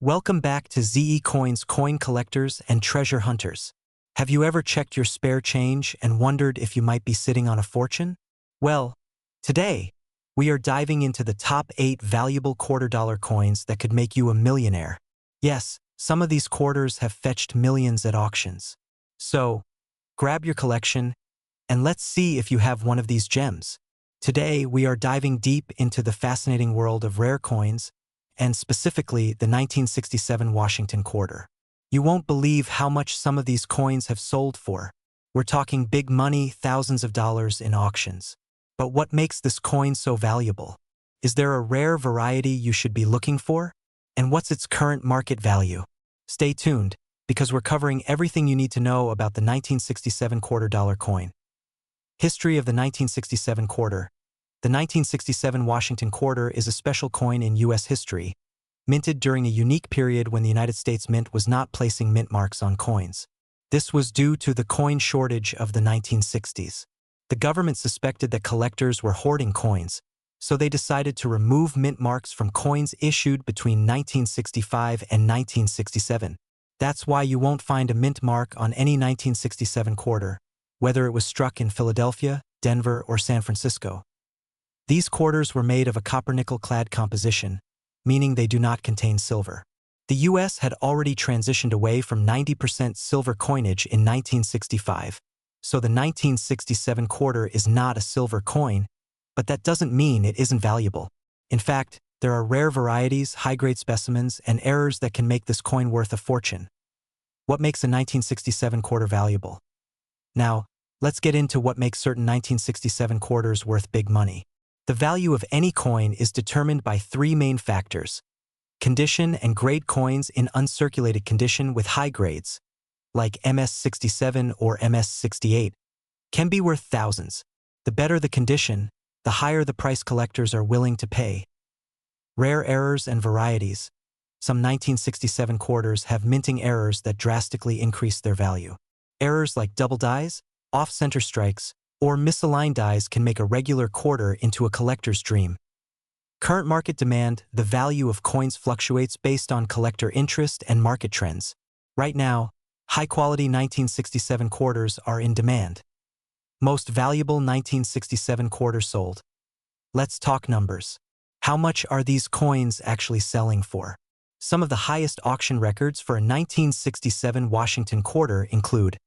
Welcome back to ZE Coins Coin Collectors and Treasure Hunters. Have you ever checked your spare change and wondered if you might be sitting on a fortune? Well, today, we are diving into the top 8 valuable quarter-dollar coins that could make you a millionaire. Yes, some of these quarters have fetched millions at auctions. So, grab your collection, and let's see if you have one of these gems. Today, we are diving deep into the fascinating world of rare coins, and specifically the 1967 Washington quarter. You won't believe how much some of these coins have sold for. We're talking big money, thousands of dollars in auctions. But what makes this coin so valuable? Is there a rare variety you should be looking for? And what's its current market value? Stay tuned, because we're covering everything you need to know about the 1967 quarter-dollar coin. History of the 1967 quarter. The 1967 Washington quarter is a special coin in U.S. history, minted during a unique period when the United States Mint was not placing mint marks on coins. This was due to the coin shortage of the 1960s. The government suspected that collectors were hoarding coins, so they decided to remove mint marks from coins issued between 1965 and 1967. That's why you won't find a mint mark on any 1967 quarter, whether it was struck in Philadelphia, Denver, or San Francisco. These quarters were made of a copper-nickel-clad composition, meaning they do not contain silver. The U.S. had already transitioned away from 90% silver coinage in 1965, so the 1967 quarter is not a silver coin, but that doesn't mean it isn't valuable. In fact, there are rare varieties, high-grade specimens, and errors that can make this coin worth a fortune. What makes a 1967 quarter valuable? Now, let's get into what makes certain 1967 quarters worth big money. The value of any coin is determined by 3 main factors: condition and grade. Coins in uncirculated condition with high grades, like MS-67 or MS-68, can be worth thousands. The better the condition, the higher the price collectors are willing to pay. Rare errors and varieties. Some 1967 quarters have minting errors that drastically increase their value. Errors like double dies, off-center strikes, or misaligned dies can make a regular quarter into a collector's dream. Current market demand. The value of coins fluctuates based on collector interest and market trends. Right now, high-quality 1967 quarters are in demand. Most valuable 1967 quarters sold. Let's talk numbers. How much are these coins actually selling for? Some of the highest auction records for a 1967 Washington quarter include: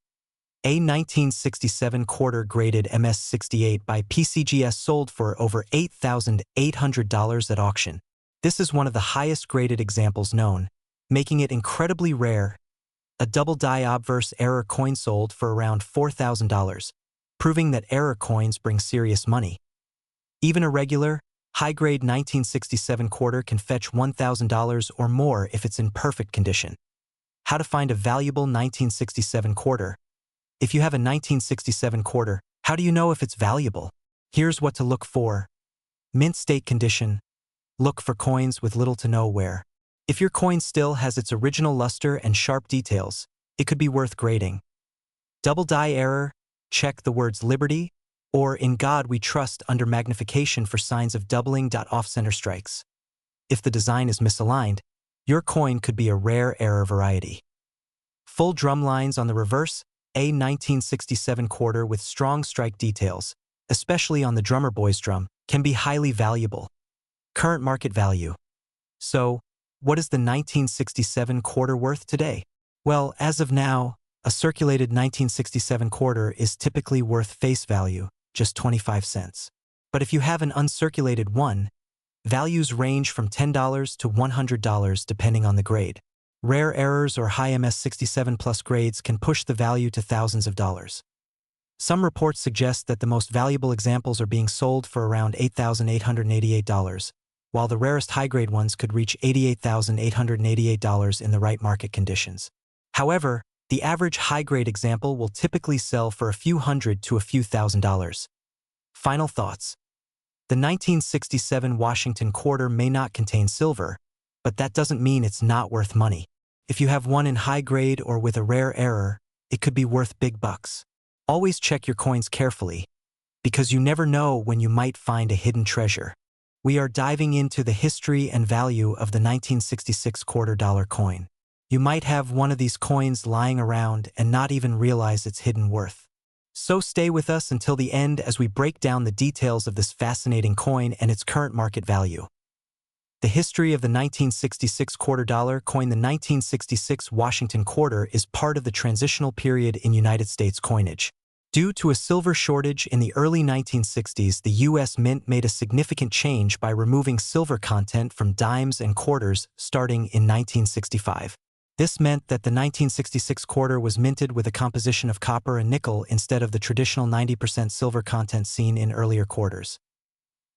a 1967 quarter graded MS-68 by PCGS sold for over $8,800 at auction. This is one of the highest graded examples known, making it incredibly rare. A double die obverse error coin sold for around $4,000, proving that error coins bring serious money. Even a regular, high-grade 1967 quarter can fetch $1,000 or more if it's in perfect condition. How to find a valuable 1967 quarter? If you have a 1967 quarter, how do you know if it's valuable? Here's what to look for. Mint state condition. Look for coins with little to no wear. If your coin still has its original luster and sharp details, it could be worth grading. Double die error. Check the words Liberty or In God We Trust under magnification for signs of doubling. Off-center strikes. If the design is misaligned, your coin could be a rare error variety. Full drum lines on the reverse. A 1967 quarter with strong strike details, especially on the drummer boy's drum, can be highly valuable. Current market value. So, what is the 1967 quarter worth today? Well, as of now, a circulated 1967 quarter is typically worth face value, just 25 cents. But if you have an uncirculated one, values range from $10 to $100 depending on the grade. Rare errors or high MS-67 plus grades can push the value to thousands of dollars. Some reports suggest that the most valuable examples are being sold for around $8,888, while the rarest high-grade ones could reach $88,888 in the right market conditions. However, the average high-grade example will typically sell for a few hundred to a few $1,000s. Final thoughts. The 1967 Washington quarter may not contain silver, but that doesn't mean it's not worth money. If you have one in high grade or with a rare error, it could be worth big bucks. Always check your coins carefully, because you never know when you might find a hidden treasure. We are diving into the history and value of the 1966 quarter-dollar coin. You might have one of these coins lying around and not even realize its hidden worth. So stay with us until the end as we break down the details of this fascinating coin and its current market value. The history of the 1966 quarter-dollar coin. The 1966 Washington quarter is part of the transitional period in United States coinage. Due to a silver shortage in the early 1960s, the U.S. Mint made a significant change by removing silver content from dimes and quarters starting in 1965. This meant that the 1966 quarter was minted with a composition of copper and nickel instead of the traditional 90% silver content seen in earlier quarters.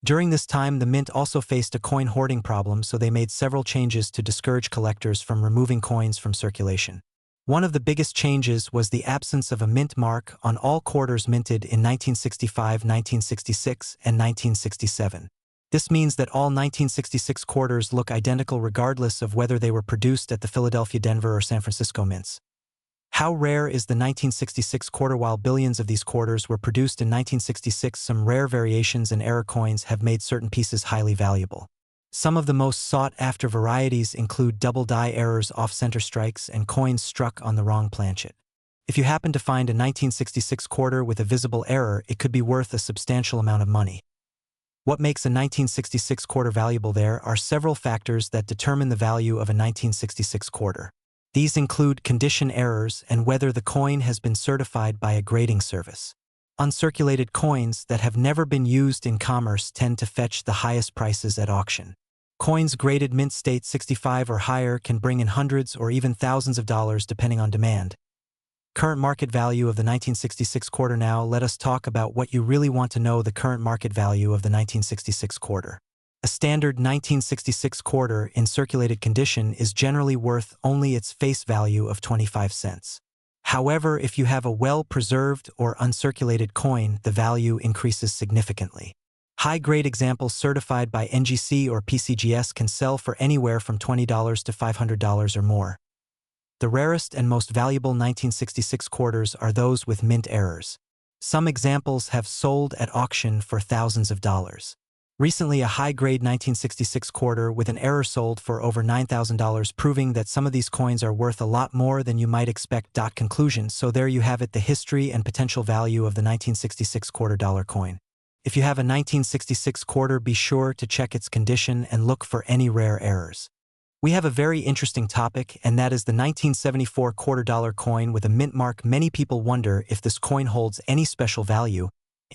During this time, the mint also faced a coin hoarding problem, so they made several changes to discourage collectors from removing coins from circulation. One of the biggest changes was the absence of a mint mark on all quarters minted in 1965, 1966, and 1967. This means that all 1966 quarters look identical regardless of whether they were produced at the Philadelphia, Denver, or San Francisco mints. How rare is the 1966 quarter? While billions of these quarters were produced in 1966, some rare variations and error coins have made certain pieces highly valuable. Some of the most sought-after varieties include double die errors, off-center strikes, and coins struck on the wrong planchet. If you happen to find a 1966 quarter with a visible error, it could be worth a substantial amount of money. What makes a 1966 quarter valuable? There are several factors that determine the value of a 1966 quarter. These include condition errors and whether the coin has been certified by a grading service. Uncirculated coins that have never been used in commerce tend to fetch the highest prices at auction. Coins graded mint state 65 or higher can bring in hundreds or even thousands of dollars depending on demand. Current market value of the 1966 quarter. Now let us talk about what you really want to know: the current market value of the 1966 quarter. A standard 1966 quarter in circulated condition is generally worth only its face value of 25 cents. However, if you have a well-preserved or uncirculated coin, the value increases significantly. High-grade examples certified by NGC or PCGS can sell for anywhere from $20 to $500 or more. The rarest and most valuable 1966 quarters are those with mint errors. Some examples have sold at auction for thousands of dollars. Recently, a high-grade 1966 quarter with an error sold for over $9,000, proving that some of these coins are worth a lot more than you might expect. Conclusion. So there you have it, the history and potential value of the 1966 quarter-dollar coin. If you have a 1966 quarter, be sure to check its condition and look for any rare errors. We have a very interesting topic, and that is the 1974 quarter-dollar coin with a mint mark. Many people wonder if this coin holds any special value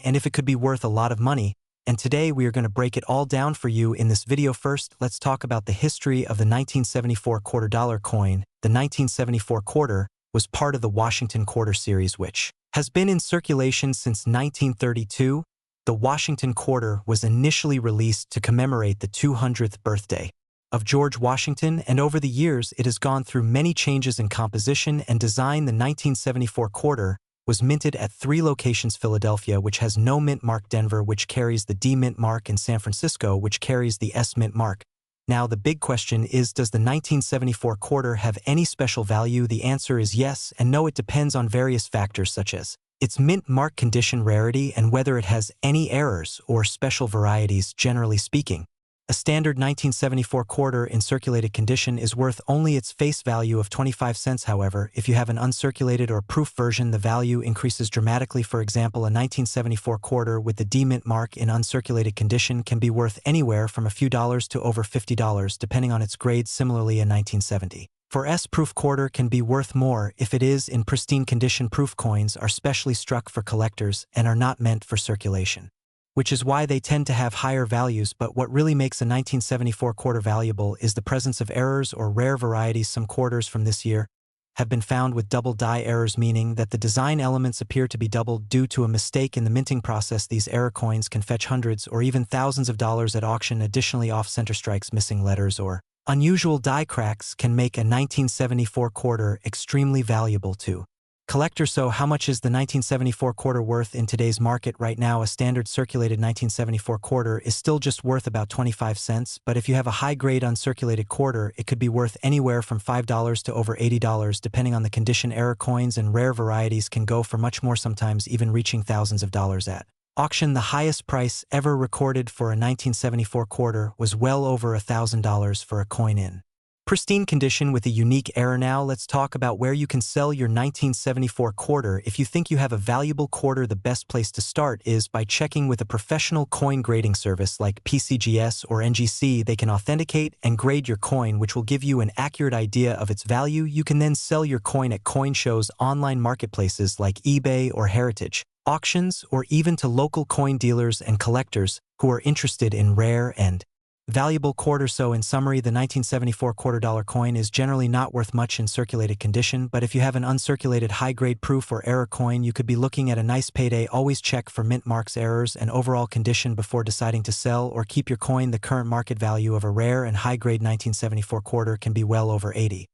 and if it could be worth a lot of money. And today we are going to break it all down for you in this video. First, let's talk about the history of the 1974 quarter-dollar coin. The 1974 quarter was part of the Washington quarter series, which has been in circulation since 1932. The Washington quarter was initially released to commemorate the 200th birthday of George Washington, and over the years it has gone through many changes in composition and design. The 1974 quarter was minted at 3 locations: Philadelphia, which has no mint mark; Denver, which carries the D mint mark; and San Francisco, which carries the S mint mark. Now the big question is, does the 1974 quarter have any special value? The answer is yes and no. It depends on various factors such as its mint mark condition, rarity, and whether it has any errors or special varieties. Generally speaking, a standard 1974 quarter in circulated condition is worth only its face value of 25 cents. However, if you have an uncirculated or proof version, the value increases dramatically. For example, a 1974 quarter with the D mint mark in uncirculated condition can be worth anywhere from a few dollars to over $50 depending on its grade. Similarly, a 1970 for S proof quarter can be worth more if it is in pristine condition. Proof coins are specially struck for collectors and are not meant for circulation, which is why they tend to have higher values. But what really makes a 1974 quarter valuable is the presence of errors or rare varieties. Some quarters from this year have been found with double die errors, meaning that the design elements appear to be doubled due to a mistake in the minting process. These error coins can fetch hundreds or even thousands of dollars at auction. Additionally, off-center strikes, missing letters, or unusual die cracks can make a 1974 quarter extremely valuable too. Collector. So how much is the 1974 quarter worth in today's market? Right now, a standard circulated 1974 quarter is still just worth about 25 cents, but if you have a high-grade uncirculated quarter, it could be worth anywhere from $5 to over $80 depending on the condition. Error coins and rare varieties can go for much more, sometimes even reaching thousands of dollars at auction. The highest price ever recorded for a 1974 quarter was well over $1,000 for a coin in pristine condition with a unique error. Now let's talk about where you can sell your 1974 quarter. If you think you have a valuable quarter, the best place to start is by checking with a professional coin grading service like PCGS or NGC. They can authenticate and grade your coin, which will give you an accurate idea of its value. You can then sell your coin at coin shows, online marketplaces like eBay or Heritage auctions, or even to local coin dealers and collectors who are interested in rare and valuable quarters. So in summary, the 1974 $quarter coin is generally not worth much in circulated condition, but if you have an uncirculated high-grade proof or error coin, you could be looking at a nice payday. Always check for mint marks, errors, and overall condition before deciding to sell or keep your coin. The current market value of a rare and high-grade 1974 quarter can be well over $80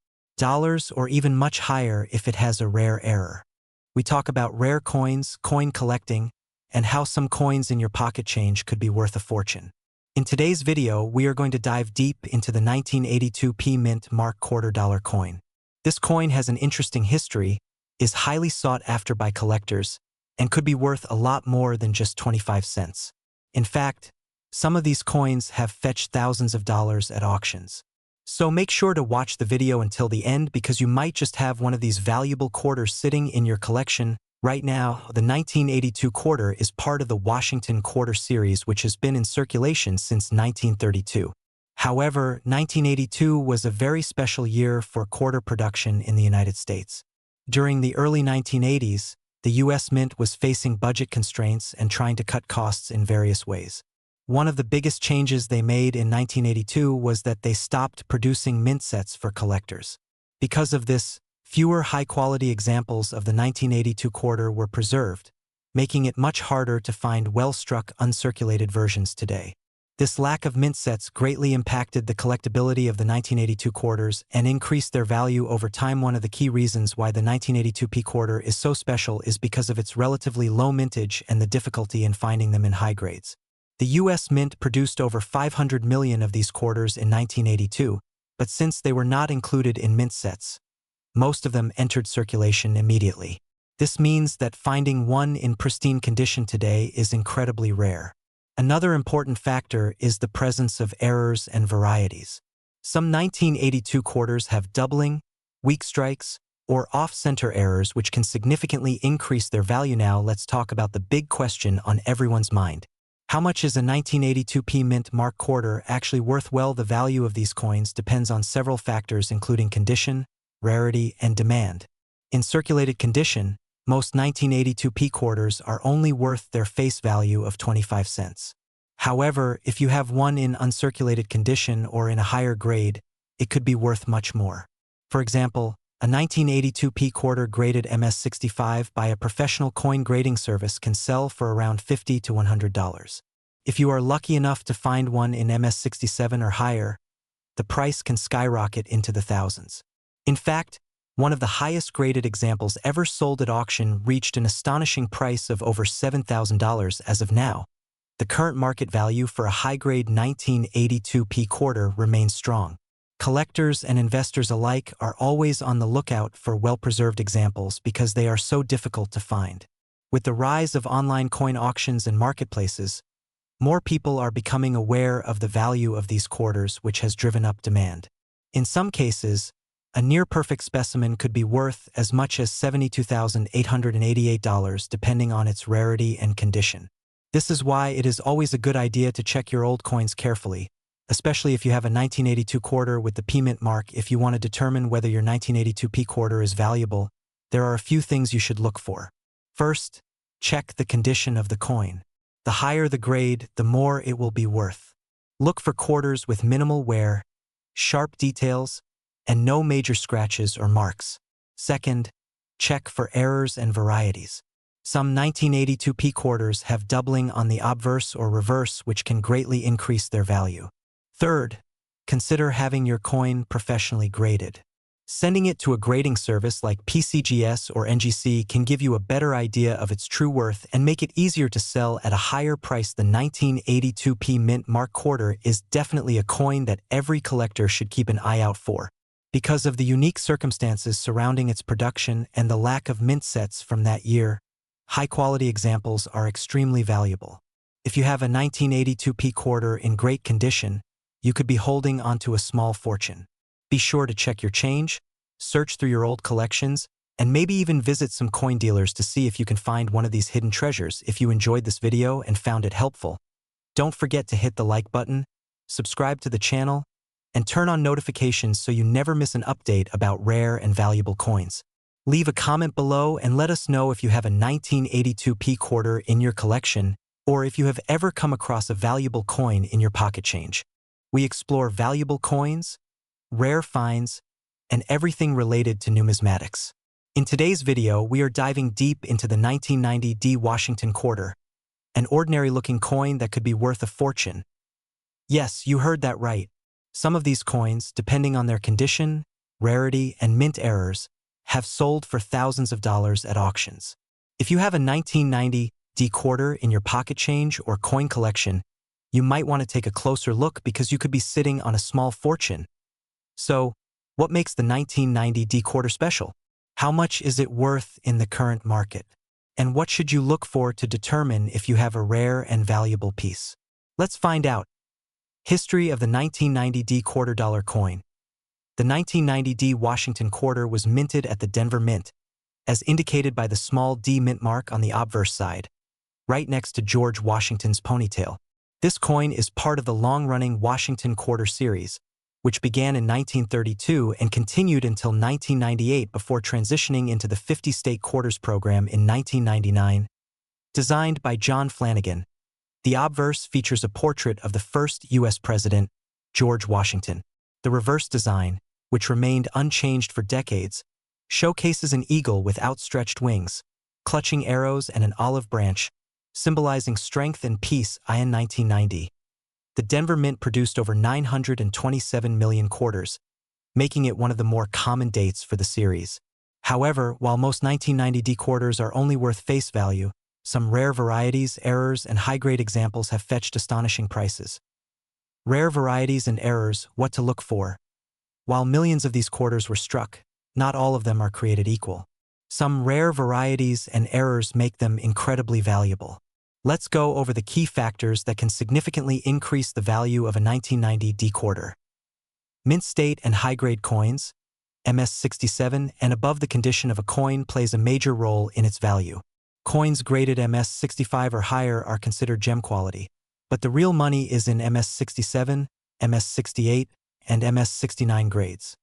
or even much higher if it has a rare error. We talk about rare coins, coin collecting, and how some coins in your pocket change could be worth a fortune. In today's video, we are going to dive deep into the 1982 P Mint Mark $quarter coin. This coin has an interesting history, is highly sought after by collectors, and could be worth a lot more than just 25 cents. In fact, some of these coins have fetched thousands of dollars at auctions. So make sure to watch the video until the end, because you might just have one of these valuable quarters sitting in your collection. Right now, the 1982 quarter is part of the Washington Quarter series, which has been in circulation since 1932. However, 1982 was a very special year for quarter production in the United States. During the early 1980s, the U.S. Mint was facing budget constraints and trying to cut costs in various ways. One of the biggest changes they made in 1982 was that they stopped producing mint sets for collectors. Because of this, fewer high-quality examples of the 1982 quarter were preserved, making it much harder to find well-struck uncirculated versions today. This lack of mint sets greatly impacted the collectability of the 1982 quarters and increased their value over time. One of the key reasons why the 1982 P quarter is so special is because of its relatively low mintage and the difficulty in finding them in high grades. The U.S. Mint produced over 500 million of these quarters in 1982, but since they were not included in mint sets, most of them entered circulation immediately. This means that finding one in pristine condition today is incredibly rare. Another important factor is the presence of errors and varieties. Some 1982 quarters have doubling, weak strikes, or off-center errors, which can significantly increase their value. Now let's talk about the big question on everyone's mind. How much is a 1982 P Mint Mark quarter actually worth? Well, the value of these coins depends on several factors, including condition, rarity, and demand. In circulated condition, most 1982 P quarters are only worth their face value of 25 cents. However, if you have one in uncirculated condition or in a higher grade, it could be worth much more. For example, a 1982 P quarter graded MS65 by a professional coin grading service can sell for around $50 to $100. If you are lucky enough to find one in MS67 or higher, the price can skyrocket into the thousands. In fact, one of the highest graded examples ever sold at auction reached an astonishing price of over $7,000 as of now. The current market value for a high-grade 1982 P quarter remains strong. Collectors and investors alike are always on the lookout for well-preserved examples because they are so difficult to find. With the rise of online coin auctions and marketplaces, more people are becoming aware of the value of these quarters, which has driven up demand. In some cases, a near-perfect specimen could be worth as much as $72,888 depending on its rarity and condition. This is why it is always a good idea to check your old coins carefully, especially if you have a 1982 quarter with the P Mint mark. If you want to determine whether your 1982 P quarter is valuable, there are a few things you should look for. First, check the condition of the coin. The higher the grade, the more it will be worth. Look for quarters with minimal wear, sharp details, and no major scratches or marks. Second, check for errors and varieties. Some 1982 P quarters have doubling on the obverse or reverse, which can greatly increase their value. Third, consider having your coin professionally graded. Sending it to a grading service like PCGS or NGC can give you a better idea of its true worth and make it easier to sell at a higher price. The 1982 P Mint Mark quarter is definitely a coin that every collector should keep an eye out for. Because of the unique circumstances surrounding its production and the lack of mint sets from that year, high-quality examples are extremely valuable. If you have a 1982 P quarter in great condition, you could be holding onto a small fortune. Be sure to check your change, search through your old collections, and maybe even visit some coin dealers to see if you can find one of these hidden treasures. If you enjoyed this video and found it helpful, don't forget to hit the like button, subscribe to the channel, and turn on notifications so you never miss an update about rare and valuable coins. Leave a comment below and let us know if you have a 1982 P quarter in your collection or if you have ever come across a valuable coin in your pocket change. We explore valuable coins, rare finds, and everything related to numismatics. In today's video, we are diving deep into the 1990 D Washington quarter, an ordinary-looking coin that could be worth a fortune. Yes, you heard that right. Some of these coins, depending on their condition, rarity, and mint errors, have sold for thousands of dollars at auctions. If you have a 1990 D quarter in your pocket change or coin collection, you might want to take a closer look because you could be sitting on a small fortune. So, what makes the 1990 D quarter special? How much is it worth in the current market? And what should you look for to determine if you have a rare and valuable piece? Let's find out. History of the 1990 D quarter dollar coin. The 1990 D Washington quarter was minted at the Denver Mint, as indicated by the small D mint mark on the obverse side, right next to George Washington's ponytail. This coin is part of the long-running Washington quarter series, which began in 1932 and continued until 1998 before transitioning into the 50-state quarters program in 1999. Designed by John Flanagan, the obverse features a portrait of the first U.S. President, George Washington. The reverse design, which remained unchanged for decades, showcases an eagle with outstretched wings, clutching arrows and an olive branch, symbolizing strength and peace. In 1990, the Denver Mint produced over 927 million quarters, making it one of the more common dates for the series. However, while most 1990 D quarters are only worth face value, some rare varieties, errors, and high-grade examples have fetched astonishing prices. Rare varieties and errors, what to look for. While millions of these quarters were struck, not all of them are created equal. Some rare varieties and errors make them incredibly valuable. Let's go over the key factors that can significantly increase the value of a 1990 D quarter. Mint state and high-grade coins, MS-67 and above the condition of a coin plays a major role in its value. Coins graded MS-65 or higher are considered gem quality, but the real money is in MS-67, MS-68, and MS-69 grades.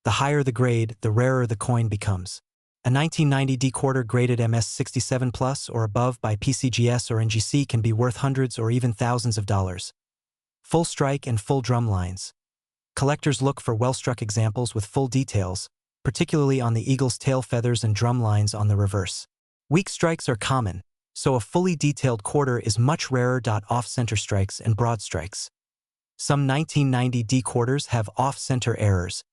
The higher the grade, the rarer the coin becomes. A 1990 D quarter graded MS-67 plus or above by PCGS or NGC can be worth hundreds or even thousands of dollars. Full strike and full drum lines. Collectors look for well-struck examples with full details, particularly on the eagle's tail feathers and drum lines on the reverse. Weak strikes are common, so a fully detailed quarter is much rarer. Off-center strikes and broad strikes. Some 1990 D quarters have off-center errors,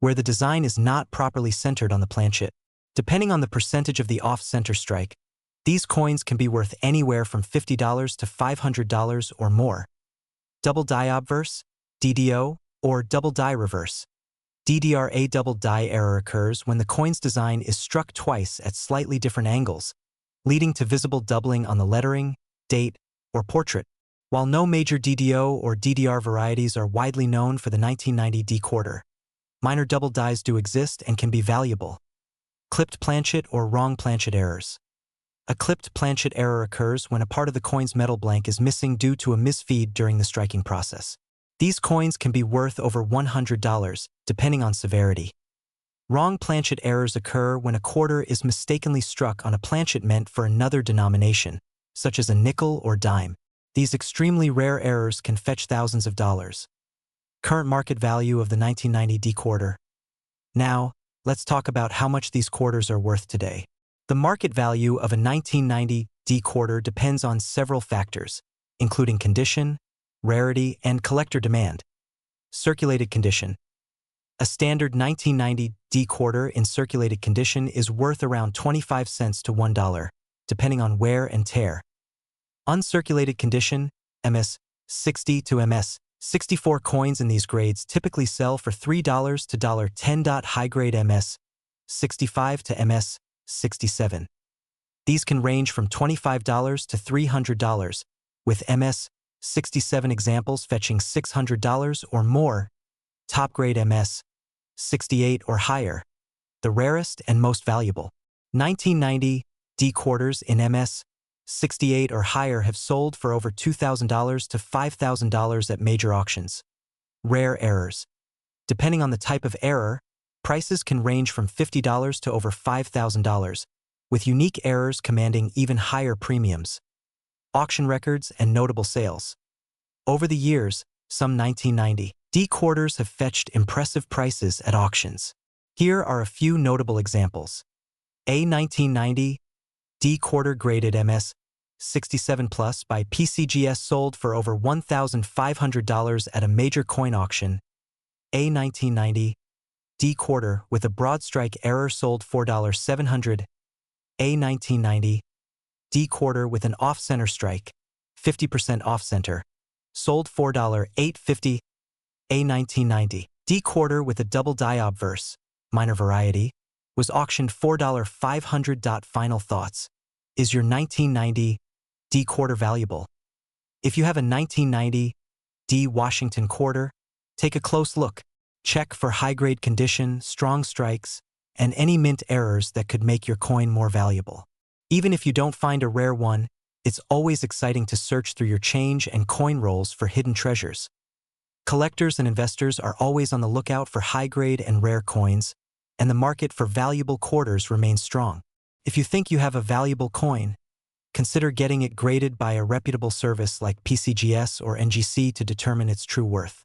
where the design is not properly centered on the planchet. Depending on the percentage of the off-center strike, these coins can be worth anywhere from $50 to $500 or more. Double die obverse, DDO, or double die reverse. DDRA double die error occurs when the coin's design is struck twice at slightly different angles, leading to visible doubling on the lettering, date, or portrait. While no major DDO or DDR varieties are widely known for the 1990 D quarter, minor double dies do exist and can be valuable. Clipped planchet or wrong planchet errors. A clipped planchet error occurs when a part of the coin's metal blank is missing due to a misfeed during the striking process. These coins can be worth over $100, depending on severity. Wrong planchet errors occur when a quarter is mistakenly struck on a planchet meant for another denomination, such as a nickel or dime. These extremely rare errors can fetch thousands of dollars. Current market value of the 1990 D quarter. Now, let's talk about how much these quarters are worth today. The market value of a 1990 D quarter depends on several factors, including condition, rarity, and collector demand. Circulated condition. A standard 1990 D quarter in circulated condition is worth around 25 cents to $1, depending on wear and tear. Uncirculated condition, MS-60 to MS-64 coins in these grades typically sell for $3 to $10. High-grade MS-65 to MS-67. These can range from $25 to $300, with MS-67 examples fetching $600 or more, top-grade MS-68 or higher, the rarest and most valuable. 1990 D quarters in MS-68 or higher have sold for over $2,000 to $5,000 at major auctions. Rare errors. Depending on the type of error, prices can range from $50 to over $5,000, with unique errors commanding even higher premiums. Auction records and notable sales. Over the years, some 1990 D quarters have fetched impressive prices at auctions. Here are a few notable examples. A 1990 D quarter graded MS-67 Plus by PCGS sold for over $1,500 at a major coin auction. A 1990 D quarter with a broad strike error sold $4,700. A 1990 D quarter with an off-center strike, 50% off-center, sold $4,850. A 1990 D quarter with a double die obverse, minor variety, was auctioned $4,500. Final thoughts. Is your 1990 D quarter valuable? If you have a 1990 D Washington quarter, take a close look. Check for high-grade condition, strong strikes, and any mint errors that could make your coin more valuable. Even if you don't find a rare one, it's always exciting to search through your change and coin rolls for hidden treasures. Collectors and investors are always on the lookout for high-grade and rare coins, and the market for valuable quarters remains strong. If you think you have a valuable coin, consider getting it graded by a reputable service like PCGS or NGC to determine its true worth.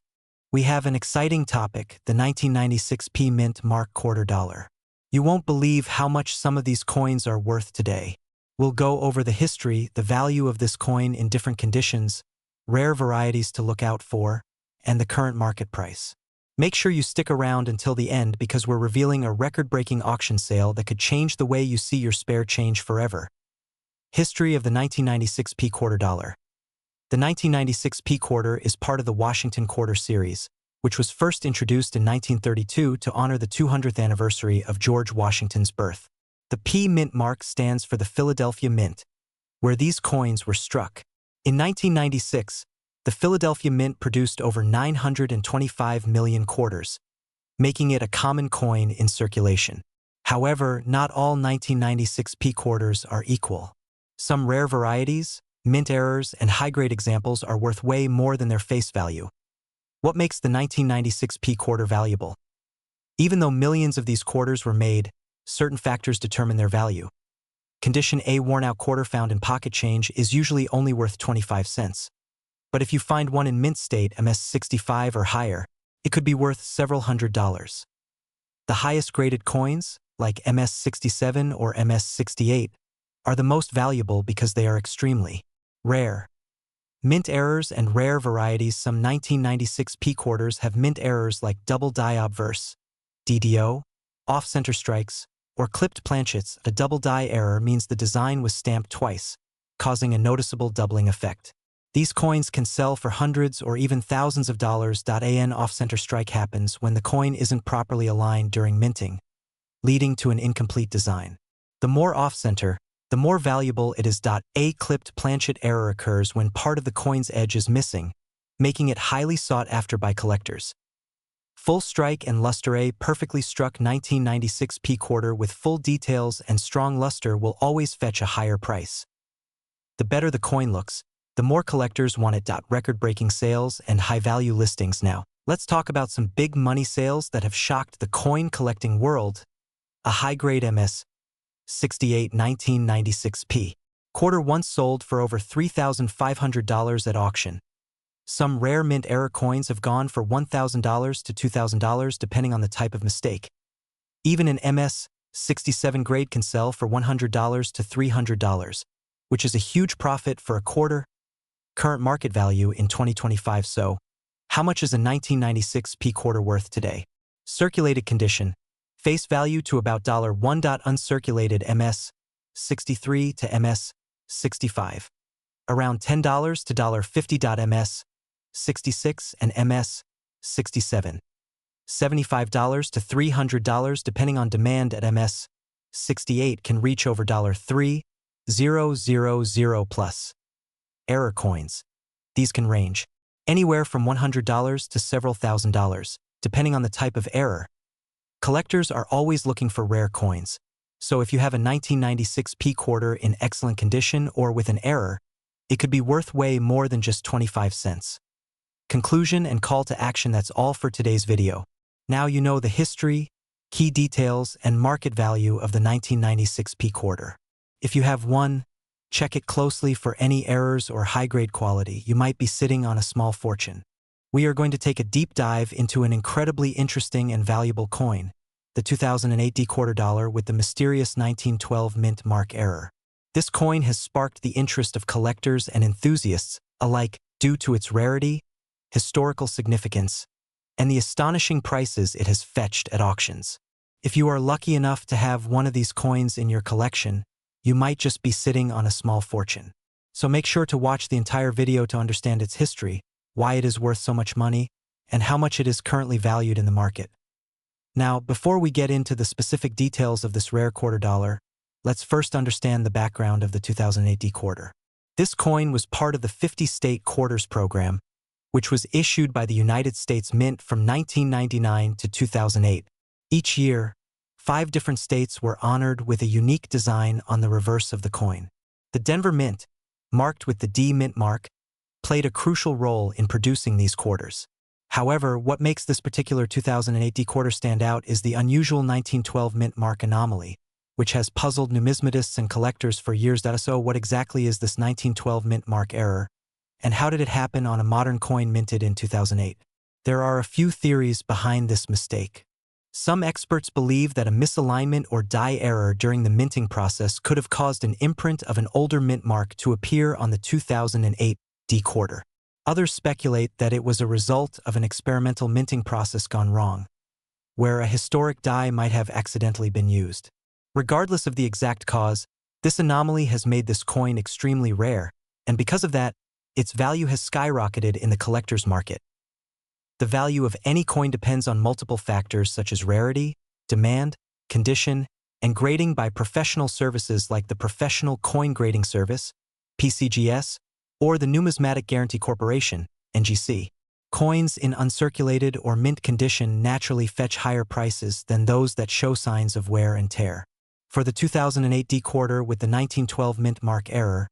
We have an exciting topic, the 1996 P Mint Mark quarter dollar. You won't believe how much some of these coins are worth today. We'll go over the history, the value of this coin in different conditions, rare varieties to look out for, and the current market price. Make sure you stick around until the end because we're revealing a record-breaking auction sale that could change the way you see your spare change forever. History of the 1996 P quarter dollar. The 1996 P quarter is part of the Washington Quarter series, which was first introduced in 1932 to honor the 200th anniversary of George Washington's birth. The P Mint mark stands for the Philadelphia Mint, where these coins were struck. In 1996, the Philadelphia Mint produced over 925 million quarters, making it a common coin in circulation. However, not all 1996 P quarters are equal. Some rare varieties, mint errors, and high-grade examples are worth way more than their face value. What makes the 1996 P quarter valuable? Even though millions of these quarters were made, certain factors determine their value. Condition: a worn-out quarter found in pocket change is usually only worth 25 cents. But if you find one in mint state, MS-65 or higher, it could be worth several $100s. The highest graded coins, like MS-67 or MS-68, are the most valuable because they are extremely rare. Mint errors and rare varieties. Some 1996 P quarters have mint errors like double die obverse, DDO, off-center strikes, or clipped planchets. A double die error means the design was stamped twice, causing a noticeable doubling effect. These coins can sell for hundreds or even thousands of dollars. An off-center strike happens when the coin isn't properly aligned during minting, leading to an incomplete design. The more off-center, the more valuable it is. A clipped planchet error occurs when part of the coin's edge is missing, making it highly sought after by collectors. Full strike and luster. A perfectly struck 1996 P quarter with full details and strong luster will always fetch a higher price. The better the coin looks, the more collectors want it. Record-breaking sales and high-value listings. Now, let's talk about some big money sales that have shocked the coin collecting world. A high-grade MS-68 1996 P quarter once sold for over $3,500 at auction. Some rare mint error coins have gone for $1,000 to $2,000 depending on the type of mistake. Even an MS-67 grade can sell for $100 to $300, which is a huge profit for a quarter. Current market value in 2025. So, how much is a 1996 P quarter worth today? Circulated condition. Face value to about $1. Uncirculated MS-63 to MS-65. Around $10 to $50. MS-66 and MS-67. $75 to $300 depending on demand. At MS-68 can reach over $3. 000 plus. Error coins. These can range anywhere from $100 to several $1,000s, depending on the type of error. Collectors are always looking for rare coins, so if you have a 1996 P quarter in excellent condition or with an error, it could be worth way more than just 25 cents. Conclusion and call to action: that's all for today's video. Now you know the history, key details, and market value of the 1996 P quarter. If you have one, check it closely for any errors or high-grade quality. You might be sitting on a small fortune. We are going to take a deep dive into an incredibly interesting and valuable coin, the 2008 D quarter dollar with the mysterious 1912 mint mark error. This coin has sparked the interest of collectors and enthusiasts alike due to its rarity, historical significance, and the astonishing prices it has fetched at auctions. If you are lucky enough to have one of these coins in your collection, you might just be sitting on a small fortune. So make sure to watch the entire video to understand its history, why it is worth so much money, and how much it is currently valued in the market. Now, before we get into the specific details of this rare quarter dollar, let's first understand the background of the 2008 D quarter. This coin was part of the 50-state quarters program, which was issued by the United States Mint from 1999 to 2008. Each year, 5 different states were honored with a unique design on the reverse of the coin. The Denver Mint, marked with the D mint mark, played a crucial role in producing these quarters. However, what makes this particular 2008 D quarter stand out is the unusual 1912 mint mark anomaly, which has puzzled numismatists and collectors for years. So what exactly is this 1912 mint mark error, and how did it happen on a modern coin minted in 2008? There are a few theories behind this mistake. Some experts believe that a misalignment or die error during the minting process could have caused an imprint of an older mint mark to appear on the 2008 D quarter. Others speculate that it was a result of an experimental minting process gone wrong, where a historic die might have accidentally been used. Regardless of the exact cause, this anomaly has made this coin extremely rare, and because of that, its value has skyrocketed in the collector's market. The value of any coin depends on multiple factors such as rarity, demand, condition, and grading by professional services like the Professional Coin Grading Service, PCGS, or the Numismatic Guarantee Corporation, NGC. Coins in uncirculated or mint condition naturally fetch higher prices than those that show signs of wear and tear. For the 2008 D quarter with the 1912 mint mark error,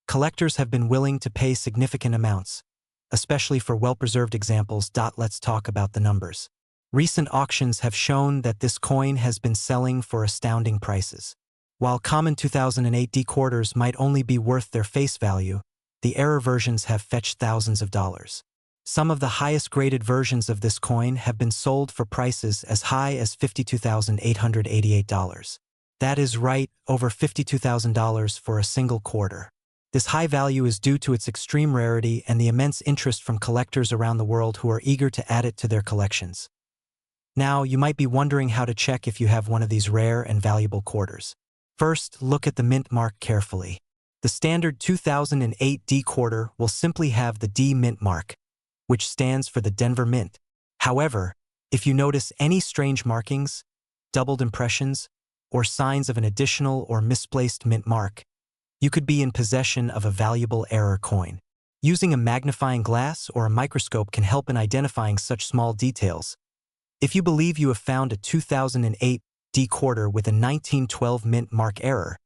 collectors have been willing to pay significant amounts, especially for well-preserved examples. Let's talk about the numbers. Recent auctions have shown that this coin has been selling for astounding prices. While common 2008 D quarters might only be worth their face value, the error versions have fetched thousands of dollars. Some of the highest graded versions of this coin have been sold for prices as high as $52,888. That is right, over $52,000 for a single quarter. This high value is due to its extreme rarity and the immense interest from collectors around the world who are eager to add it to their collections. Now, you might be wondering how to check if you have one of these rare and valuable quarters. First, look at the mint mark carefully. The standard 2008 D quarter will simply have the D mint mark, which stands for the Denver Mint. However, if you notice any strange markings, doubled impressions, or signs of an additional or misplaced mint mark, you could be in possession of a valuable error coin. Using a magnifying glass or a microscope can help in identifying such small details. If you believe you have found a 2008 D quarter with a 1912 mint mark error,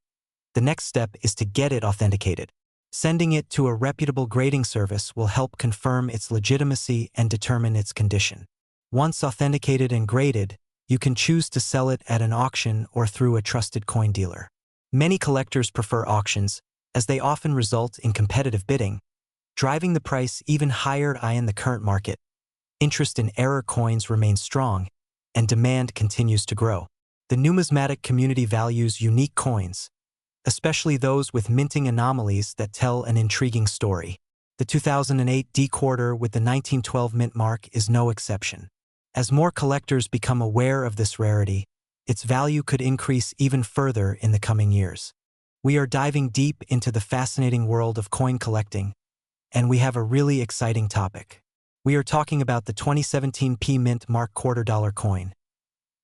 the next step is to get it authenticated. Sending it to a reputable grading service will help confirm its legitimacy and determine its condition. Once authenticated and graded, you can choose to sell it at an auction or through a trusted coin dealer. Many collectors prefer auctions, as they often result in competitive bidding, driving the price even higher. In the current market, interest in error coins remains strong, and demand continues to grow. The numismatic community values unique coins, especially those with minting anomalies that tell an intriguing story. The 2008 D quarter with the 1912 mint mark is no exception. As more collectors become aware of this rarity, its value could increase even further in the coming years. We are diving deep into the fascinating world of coin collecting, and we have a really exciting topic. We are talking about the 2017 P Mint Mark quarter dollar coin.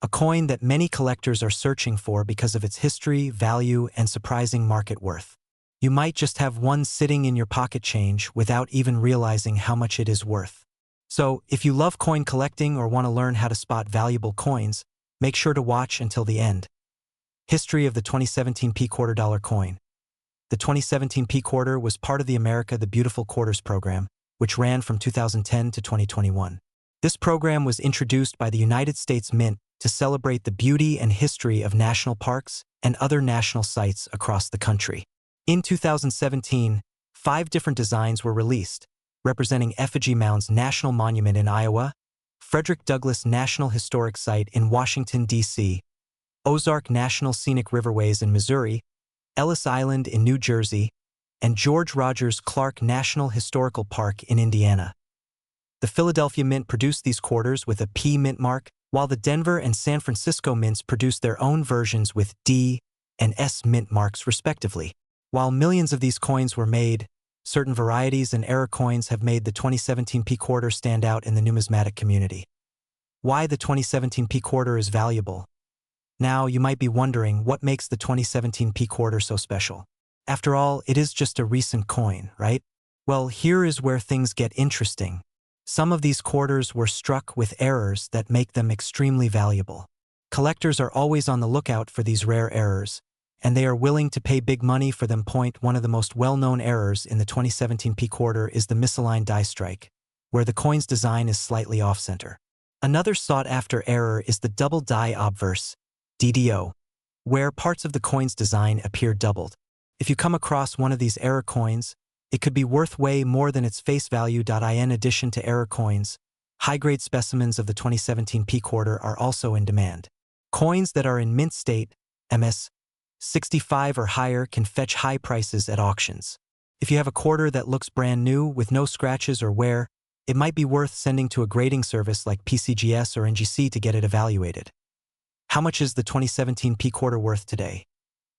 a coin that many collectors are searching for because of its history, value, and surprising market worth. You might just have one sitting in your pocket change without even realizing how much it is worth. So, if you love coin collecting or want to learn how to spot valuable coins, make sure to watch until the end. History of the 2017 P-Quarter Dollar Coin. The 2017 P-Quarter was part of the America the Beautiful Quarters program, which ran from 2010 to 2021. This program was introduced by the United States Mint to celebrate the beauty and history of national parks and other national sites across the country. In 2017, 5 different designs were released, representing Effigy Mound's National Monument in Iowa, Frederick Douglass National Historic Site in Washington, D.C., Ozark National Scenic Riverways in Missouri, Ellis Island in New Jersey, and George Rogers Clark National Historical Park in Indiana. The Philadelphia Mint produced these quarters with a P mint mark, while the Denver and San Francisco Mints produced their own versions with D and S mint marks respectively. While millions of these coins were made, certain varieties and error coins have made the 2017 P-Quarter stand out in the numismatic community. Why the 2017 P-Quarter is valuable? Now, you might be wondering what makes the 2017 P-Quarter so special. After all, it is just a recent coin, right? Well, here is where things get interesting. Some of these quarters were struck with errors that make them extremely valuable. Collectors are always on the lookout for these rare errors, and they are willing to pay big money for them. One of the most well-known errors in the 2017 P-Quarter is the misaligned die strike, where the coin's design is slightly off-center. Another sought-after error is the double die obverse, DDO, where parts of the coin's design appear doubled. If you come across one of these error coins, it could be worth way more than its face value. In addition to error coins, high-grade specimens of the 2017 P-Quarter are also in demand. Coins that are in mint state, MS 65 or higher, can fetch high prices at auctions. If you have a quarter that looks brand new with no scratches or wear, it might be worth sending to a grading service like PCGS or NGC to get it evaluated. How much is the 2017 P-Quarter worth today?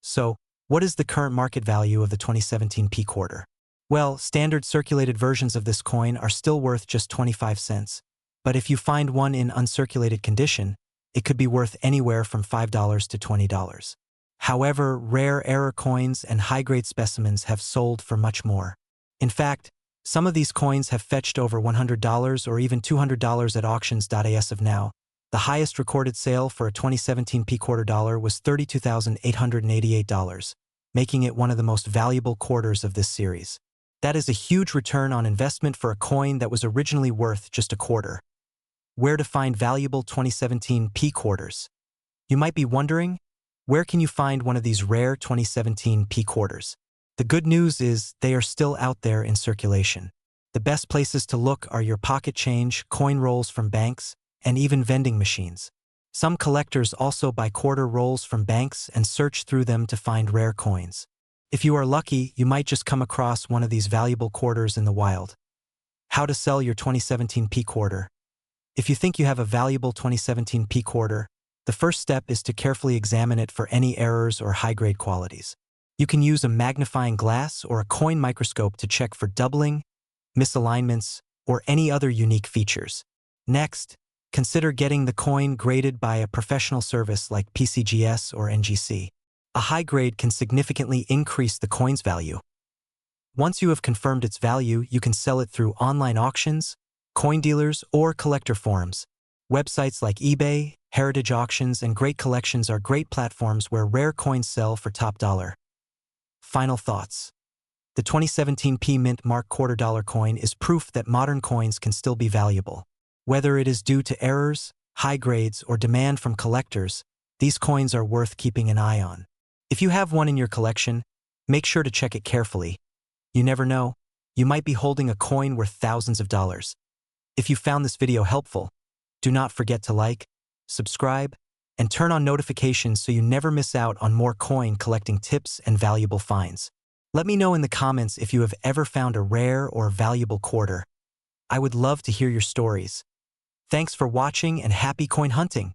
So, what is the current market value of the 2017 P-Quarter? Well, standard circulated versions of this coin are still worth just 25 cents, but if you find one in uncirculated condition, it could be worth anywhere from $5 to $20. However, rare error coins and high-grade specimens have sold for much more. In fact, some of these coins have fetched over $100 or even $200 at auctions. As of now, the highest recorded sale for a 2017 P-Quarter dollar was $32,888, making it one of the most valuable quarters of this series. That is a huge return on investment for a coin that was originally worth just a quarter. Where to find valuable 2017 P-Quarters? You might be wondering, where can you find one of these rare 2017 P-Quarters? The good news is they are still out there in circulation. The best places to look are your pocket change, coin rolls from banks, and even vending machines. Some collectors also buy quarter rolls from banks and search through them to find rare coins. If you are lucky, you might just come across one of these valuable quarters in the wild. How to sell your 2017 P-Quarter. If you think you have a valuable 2017 P-Quarter, the first step is to carefully examine it for any errors or high-grade qualities. You can use a magnifying glass or a coin microscope to check for doubling, misalignments, or any other unique features. Next, consider getting the coin graded by a professional service like PCGS or NGC. A high grade can significantly increase the coin's value. Once you have confirmed its value, you can sell it through online auctions, coin dealers, or collector forums. Websites like eBay, Heritage Auctions, and Great Collections are great platforms where rare coins sell for top dollar. Final thoughts. The 2017 P-Mint Mark Quarter Dollar coin is proof that modern coins can still be valuable. Whether it is due to errors, high grades, or demand from collectors, these coins are worth keeping an eye on. If you have one in your collection, make sure to check it carefully. You never know, you might be holding a coin worth thousands of dollars. If you found this video helpful, do not forget to like, subscribe, and turn on notifications so you never miss out on more coin collecting tips and valuable finds. Let me know in the comments if you have ever found a rare or valuable quarter. I would love to hear your stories. Thanks for watching and happy coin hunting!